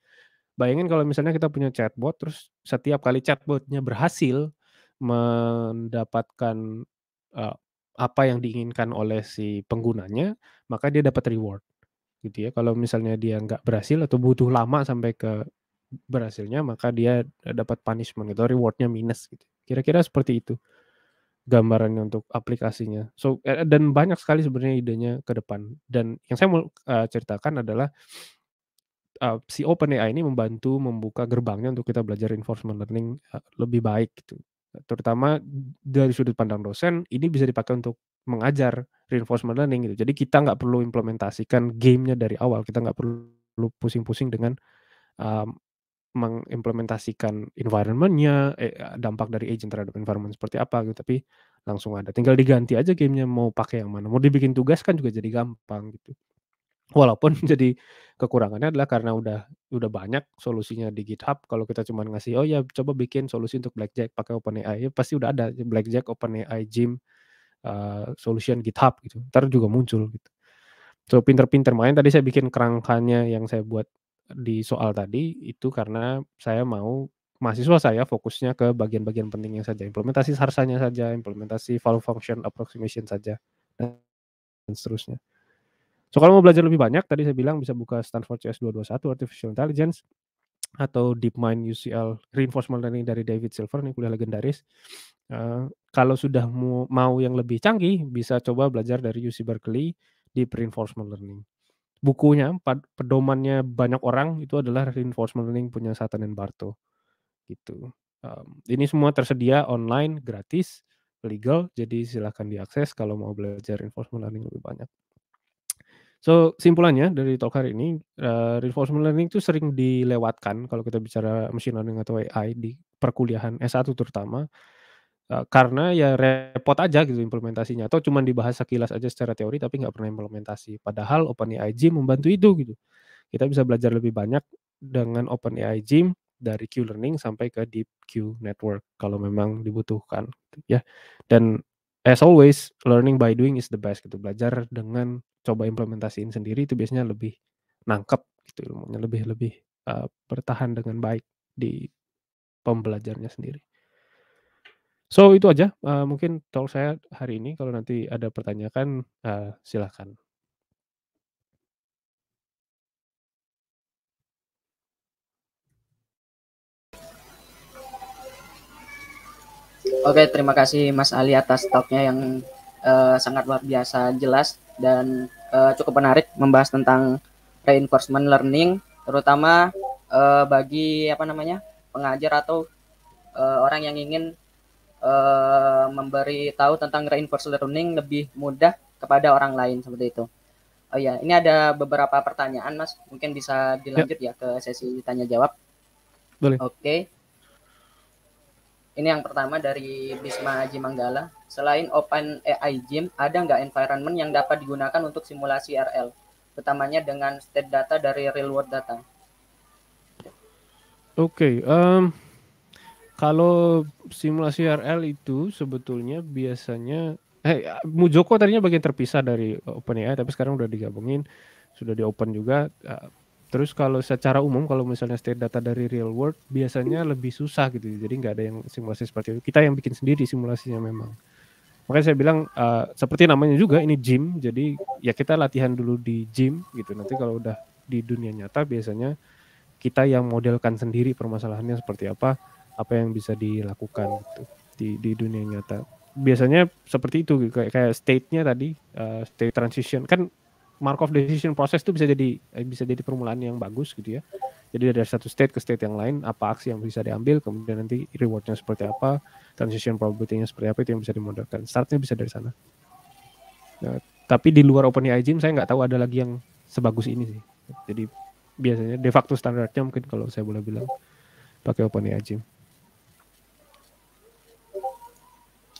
Speaker 2: Bayangin kalau misalnya kita punya chatbot, terus setiap kali chatbot-nya berhasil mendapatkan, eee, apa yang diinginkan oleh si penggunanya, maka dia dapat reward, gitu ya. Kalau misalnya dia nggak berhasil atau butuh lama sampai ke berhasilnya, maka dia, dapat punishment gitu, reward-nya minus gitu. Kira-kira seperti itu gambarannya untuk aplikasinya. So, dan banyak sekali sebenarnya idenya ke depan. Dan yang saya mau, ceritakan adalah si OpenAI ini membantu membuka gerbangnya untuk kita belajar reinforcement learning, lebih baik gitu. Terutama dari sudut pandang dosen, ini bisa dipakai untuk mengajar reinforcement learning gitu. Jadi kita nggak perlu implementasikan game-nya dari awal, kita nggak perlu pusing-pusing dengan, mmm, mengimplementasikan environment-nya, dampak dari agent terhadap environment seperti apa gitu, tapi langsung ada. Tinggal diganti aja game-nya mau pakai yang mana, mau dibikin tugas kan juga jadi gampang gitu. Walaupun jadi kekurangannya adalah karena udah banyak solusinya di GitHub, kalau kita cuman ngasih, "Oh ya coba bikin solusi untuk blackjack pakai OpenAI," ya pasti udah ada blackjack, OpenAI, Gym, solution GitHub gitu, entar juga muncul gitu. So pinter-pinter, makanya tadi saya bikin kerangkanya yang saya buat di soal tadi, itu karena saya mau mahasiswa saya fokusnya ke bagian-bagian pentingnya saja, implementasi sarsanya saja, implementasi value function approximation saja, dan seterusnya. So kalau mau belajar lebih banyak tadi saya bilang bisa buka Stanford CS 221 Artificial Intelligence atau DeepMind UCL Reinforcement Learning dari David Silver, ini kuliah legendaris. Kalau sudah mau yang lebih canggih bisa coba belajar dari UC Berkeley Deep Reinforcement Learning. Bukunya pedomannya banyak orang itu adalah Reinforcement Learning punya Sutton and Barto gitu. Ini semua tersedia online, gratis, legal, jadi silahkan diakses kalau mau belajar Reinforcement Learning lebih banyak. So, simpulannya dari talk hari ini, reinforcement learning itu sering dilewatkan kalau kita bicara machine learning atau AI di perkuliahan S1 terutama, karena ya repot aja gitu implementasinya atau cuman dibahas sekilas aja secara teori tapi nggak pernah implementasi. Padahal OpenAI Gym membantu itu gitu. Kita bisa belajar lebih banyak dengan OpenAI Gym dari Q-learning sampai ke deep Q network kalau memang dibutuhkan gitu ya. Dan as always learning by doing is the best gitu. Belajar dengan coba implementasiin sendiri itu biasanya lebih nangkep gitu ilmunya, lebih bertahan dengan baik di pembelajarnya sendiri. So itu aja, mungkin talk saya hari ini, kalau nanti ada pertanyaan, silakan.
Speaker 1: Oke, terima kasih Mas Ali atas talknya yang sangat luar biasa jelas dan cukup menarik membahas tentang reinforcement learning, terutama bagi apa namanya pengajar atau orang yang ingin memberi tahu tentang reinforcement learning lebih mudah kepada orang lain seperti itu. Oh ya, ini ada beberapa pertanyaan Mas, mungkin bisa
Speaker 2: Ya,
Speaker 1: dilanjut ya ke sesi tanya jawab.
Speaker 2: boleh.
Speaker 1: Oke. Ini yang pertama dari Bisma Haji Manggala. Selain OpenAI Gym, ada nggak environment yang dapat digunakan untuk simulasi RL? Utamanya dengan state data dari real world data.
Speaker 2: Oke, kalau simulasi RL itu sebetulnya biasanya Mujoko tadinya bagian terpisah dari OpenAI, tapi sekarang udah digabungin, sudah di-open juga. Terus kalau secara umum, kalau misalnya state data dari real world, biasanya lebih susah gitu. Jadi nggak ada yang simulasi seperti itu. Kita yang bikin sendiri simulasinya memang. Makanya saya bilang seperti namanya juga ini gym, jadi ya kita latihan dulu di gym gitu. Nanti kalau udah di dunia nyata biasanya kita yang modelkan sendiri permasalahannya seperti apa yang bisa dilakukan gitu di dunia nyata. Biasanya seperti itu kayak state-nya tadi, state transition kan Markov decision process itu bisa jadi permulaan yang bagus gitu ya. Jadi dari satu state ke state yang lain, apa aksi yang bisa diambil, kemudian nanti rewardnya seperti apa, transition probability-nya seperti apa, itu yang bisa dimodelkan. Startnya bisa dari sana. Nah, tapi di luar OpenAI Gym saya nggak tahu ada lagi yang sebagus ini sih. Jadi biasanya de facto standarnya mungkin kalau saya boleh bilang pakai OpenAI Gym.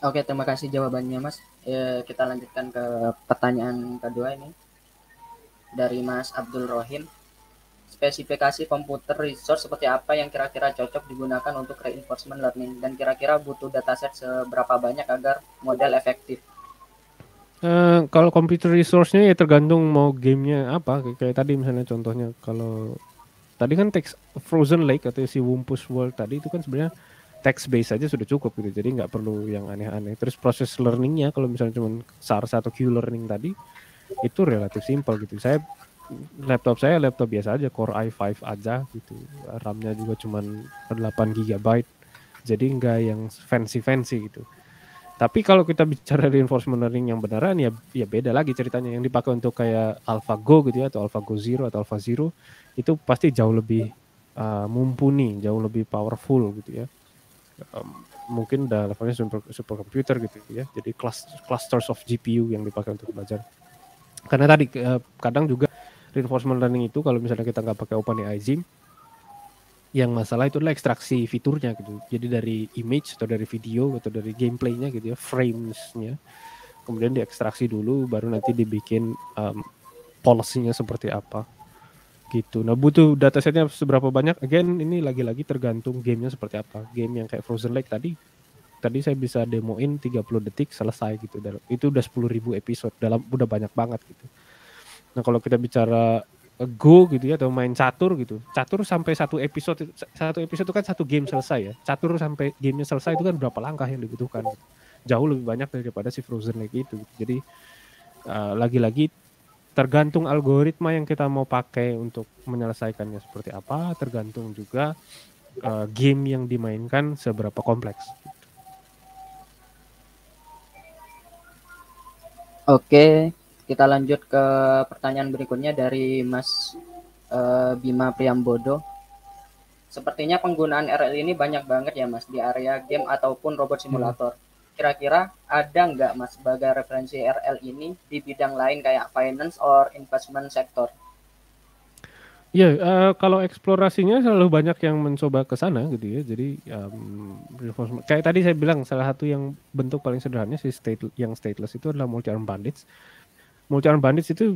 Speaker 1: Oke, terima kasih jawabannya Mas. Kita lanjutkan ke pertanyaan kedua ini dari Mas Abdul Rohim. Spesifikasi komputer resource seperti apa yang kira-kira cocok digunakan untuk reinforcement learning dan kira-kira butuh dataset seberapa banyak agar model efektif?
Speaker 2: Kalau computer resource-nya ya tergantung mau gamenya apa. Kayak tadi misalnya contohnya, kalau tadi kan text Frozen Lake atau si Wumpus World tadi itu kan sebenarnya text base saja sudah cukup gitu. Jadi nggak perlu yang aneh-aneh. Terus proses learning-nya kalau misalnya cuma SARS atau Q-learning tadi itu relatif simpel gitu. Laptop saya laptop biasa aja, Core i5 aja gitu. RAM-nya juga cuma 8 GB. Jadi nggak yang fancy-fancy gitu. Tapi kalau kita bicara reinforcement learning yang beneran ya beda lagi ceritanya. Yang dipakai untuk kayak AlphaGo gitu ya, atau AlphaGo Zero atau AlphaZero itu pasti jauh lebih mumpuni, jauh lebih powerful gitu ya. Mungkin udah levelnya supercomputer gitu ya. Jadi clusters of GPU yang dipakai untuk belajar. Karena tadi kadang juga reinforcement learning itu kalau misalnya kita nggak pakai OpenAI Gym, yang masalah itu adalah ekstraksi fiturnya gitu. Jadi dari image atau dari video atau dari gameplaynya gitu ya, framesnya, kemudian diekstraksi dulu, baru nanti dibikin policy-nya seperti apa gitu. Nah butuh datasetnya seberapa banyak? Again ini lagi-lagi tergantung gamenya seperti apa. Game yang kayak Frozen Lake tadi saya bisa demoin 30 detik selesai gitu. Itu udah 10.000 episode, udah banyak banget gitu. Nah kalau kita bicara Go gitu ya, atau main catur gitu, catur sampai satu episode itu kan satu game selesai ya. Catur sampai gamenya selesai itu kan berapa langkah yang dibutuhkan gitu. Jauh lebih banyak daripada si Frozen Lake itu gitu. Jadi lagi-lagi tergantung algoritma yang kita mau pakai untuk menyelesaikannya seperti apa, tergantung juga game yang dimainkan seberapa kompleks gitu.
Speaker 1: Oke, kita lanjut ke pertanyaan berikutnya dari Mas Bima Priambodo. Sepertinya penggunaan RL ini banyak banget ya Mas di area game ataupun robot simulator. Kira-kira ada nggak Mas sebagai referensi RL ini di bidang lain kayak finance or investment sector?
Speaker 2: Ya, kalau eksplorasinya selalu banyak yang mencoba ke sana gitu ya. Jadi kayak tadi saya bilang salah satu yang bentuk paling sederhananya yang stateless itu adalah multi-arm bandits. Multi-arm bandits itu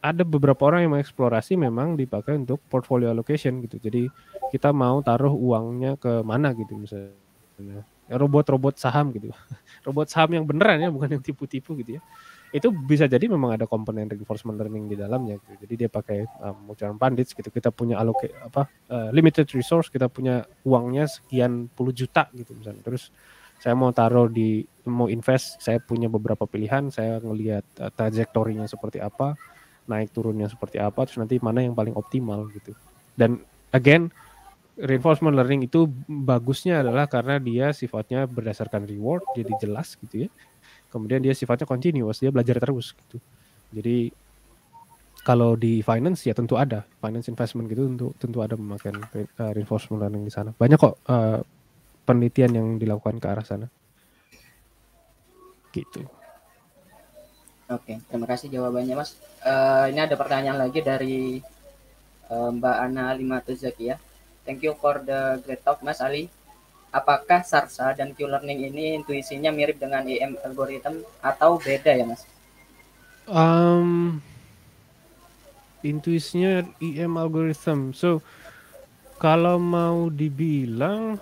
Speaker 2: ada beberapa orang yang mengeksplorasi memang dipakai untuk portfolio allocation gitu. Jadi kita mau taruh uangnya ke mana gitu misalnya. Robot-robot saham gitu. Robot saham yang beneran ya, bukan yang tipu-tipu gitu ya. Itu bisa jadi memang ada komponen reinforcement learning di dalamnya gitu. Jadi dia pakai multi-arm bandits gitu. Kita punya limited resource, kita punya uangnya sekian puluh juta gitu misalnya. Terus saya mau mau invest, saya punya beberapa pilihan, saya ngelihat trajektorinya seperti apa, naik turunnya seperti apa, terus nanti mana yang paling optimal gitu. Dan again, reinforcement learning itu bagusnya adalah karena dia sifatnya berdasarkan reward, jadi jelas gitu ya. Kemudian dia sifatnya continuous, dia belajar terus gitu. Jadi kalau di finance ya tentu ada finance investment gitu, tentu ada memakai reinforcement learning di sana. Banyak kok penelitian yang dilakukan ke arah sana. Gitu.
Speaker 1: Oke, terima kasih jawabannya Mas. Ini ada pertanyaan lagi dari Mbak Ana Limatuzaki ya. Thank you for the great talk Mas Ali. Apakah SARSA dan Q-learning ini intuisinya mirip dengan EM algorithm atau beda ya Mas?
Speaker 2: Intuisinya EM algorithm. So kalau mau dibilang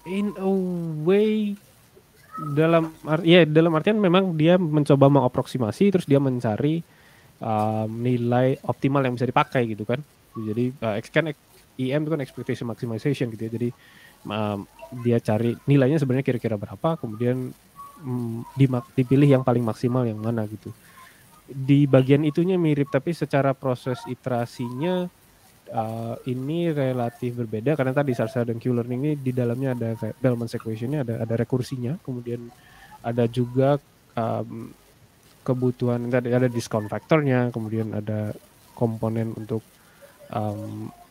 Speaker 2: in a way dalam artian memang dia mencoba mengaproksimasi, terus dia mencari nilai optimal yang bisa dipakai gitu kan. Jadi kan EM itu kan expectation maximization gitu ya. Jadi dia cari nilainya sebenarnya kira-kira berapa, kemudian dipilih yang paling maksimal yang mana gitu. Di bagian itunya mirip, tapi secara proses iterasinya ini relatif berbeda karena tadi SARSA dan Q-learning ini di dalamnya ada Bellman's equation-nya, ada rekursinya, kemudian ada juga kebutuhan, ada discount factor-nya, kemudian ada komponen untuk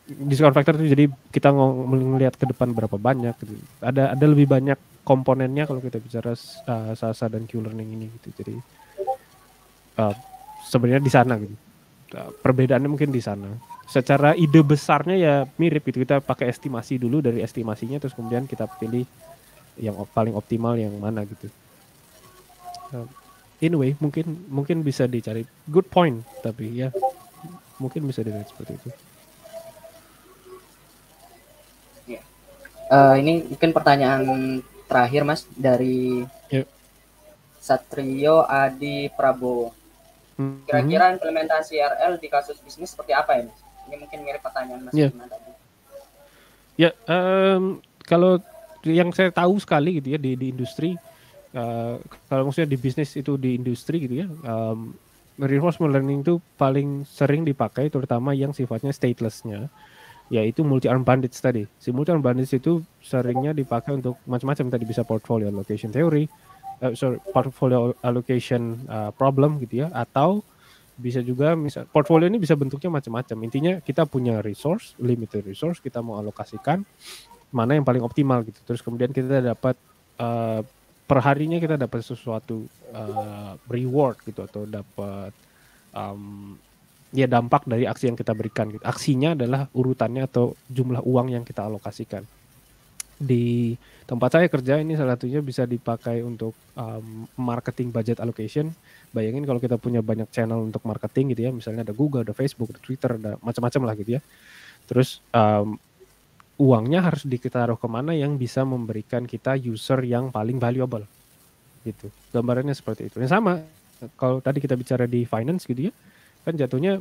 Speaker 2: discount factor itu, jadi kita melihat ke depan berapa banyak gitu. Ada lebih banyak komponennya kalau kita bicara SARSA dan Q-learning ini gitu. Jadi sebenarnya di sana gitu. Perbedaannya mungkin di sana. Secara ide besarnya ya mirip gitu. Kita pakai estimasi dulu, dari estimasinya terus kemudian kita pilih yang paling optimal yang mana gitu. Anyway, mungkin bisa dicari. Good point, tapi ya mungkin bisa dilihat seperti itu.
Speaker 1: Ini mungkin pertanyaan terakhir Mas dari Satrio Adi Prabowo. Kira-kira implementasi RL di kasus bisnis seperti apa ya Mas? Ini mungkin mirip pertanyaan Mas Bima tadi.
Speaker 2: Ya, kalau yang saya tahu sekali gitu ya di industri, kalau maksudnya di bisnis itu di industri gitu ya, reinforcement learning itu paling sering dipakai terutama yang sifatnya stateless-nya, yaitu multi-arm bandits tadi. Si multi-arm bandits itu seringnya dipakai untuk macam-macam, tadi bisa portfolio allocation theory, portfolio allocation problem gitu ya, atau bisa juga misal portfolio ini bisa bentuknya macam-macam. Intinya kita punya resource, limited resource, kita mau alokasikan mana yang paling optimal gitu. Terus kemudian kita dapat per harinya kita dapat sesuatu reward gitu, atau dapat dampak dari aksi yang kita berikan gitu. Aksinya adalah urutannya atau jumlah uang yang kita alokasikan. Di tempat saya kerja ini salah satunya bisa dipakai untuk marketing budget allocation. Bayangin kalau kita punya banyak channel untuk marketing gitu ya, misalnya ada Google, ada Facebook, ada Twitter, ada macam-macam lah gitu ya. Terus uangnya harus ditaruh kemana yang bisa memberikan kita user yang paling valuable gitu. Gambarannya seperti itu. Yang sama kalau tadi kita bicara di finance gitu ya, kan jatuhnya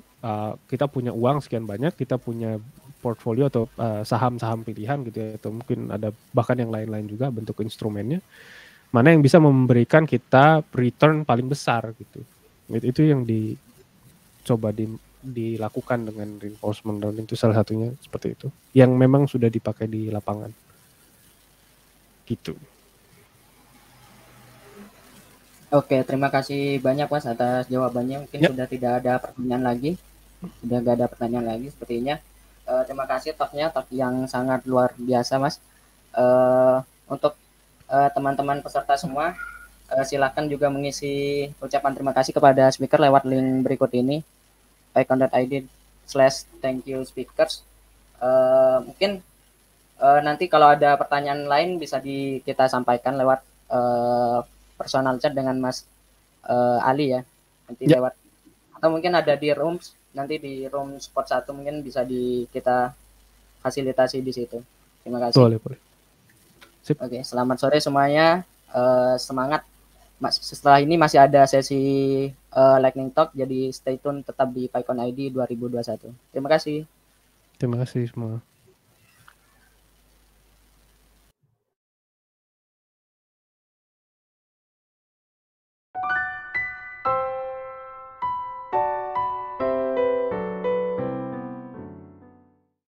Speaker 2: kita punya uang sekian banyak, kita punya portfolio atau saham-saham pilihan gitu ya, atau mungkin ada bahkan yang lain-lain juga bentuk instrumennya, mana yang bisa memberikan kita return paling besar gitu. Itu yang dicoba dilakukan dengan reinforcement learning, itu salah satunya seperti itu yang memang sudah dipakai di lapangan gitu.
Speaker 1: Oke, terima kasih banyak Mas atas jawabannya. Mungkin sudah tidak ada pertanyaan lagi. Sudah nggak ada pertanyaan lagi sepertinya. Terima kasih talk yang sangat luar biasa Mas. Untuk teman-teman peserta semua, silakan juga mengisi ucapan terima kasih kepada speaker lewat link berikut ini, paycon.id/thankyou-speakers. Mungkin nanti kalau ada pertanyaan lain bisa kita sampaikan lewat personal chat dengan Mas Ali ya, nanti
Speaker 2: Ya,
Speaker 1: lewat, atau mungkin ada di rooms, nanti di room sport 1 mungkin bisa kita fasilitasi di situ. Terima kasih.
Speaker 2: boleh boleh. Sip.
Speaker 1: Oke, selamat sore semuanya. Semangat. Setelah ini masih ada sesi lightning talk, jadi stay tune tetap di PyCon ID 2021. Terima kasih.
Speaker 2: Terima kasih semua.